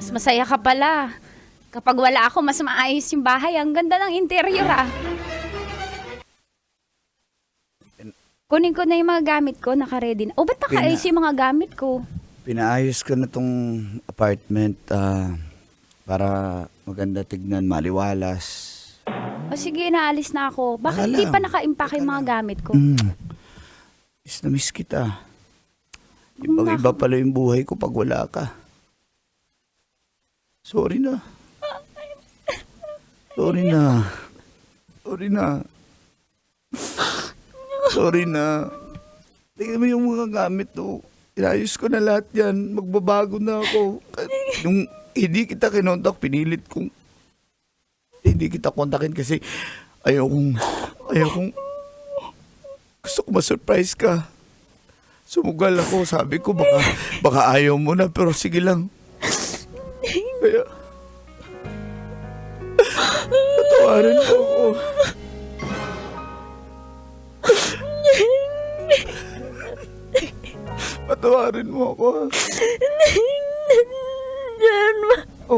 Mas masaya ka pala. Kapag wala ako, mas maayos yung bahay. Ang ganda ng interior ah. Kunin ko na yung mga gamit ko, naka-ready na. O, ba't naka-ayos yung mga gamit ko? Pinaayos ko na tong apartment para maganda tignan, maliwalas. O sige, naalis na ako. Bakit Baka hindi lang. pa naka-impact yung mga gamit ko? Miss na miss kita. Ibang-iba pala yung buhay ko pag wala ka. Sorry na. Sorry na. Sorry na. Sorry na. Tingnan mo yung mga gamit to. Inayos ko na lahat yan. Magbabago na ako. Yung hindi kita kinontak, pinilit kong hindi kita kontakin kasi ayokong gusto ko ma-surprise ka. Sumugal ako. Sabi ko baka ayaw mo na pero sige lang. Kaya patawarin mo ako. Patawarin mo ako.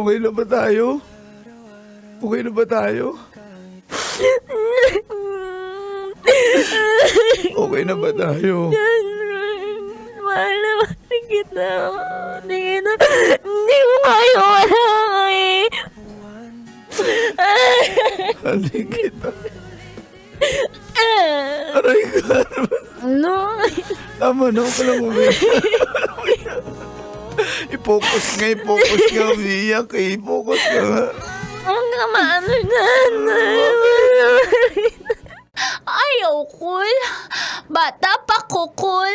Okay na ba tayo? Okay na ba tayo? Okay na ba tayo? Mahal na mahal kita. Hindi ko kayo wala eh. Haling kita. Aray ka. Ano? Tama na ako lang umiyak. I-focus nga, umiyak eh. I-focus ka nga. Huwag ka maano dyan. Ayaw, cool. Bata pa ko, cool.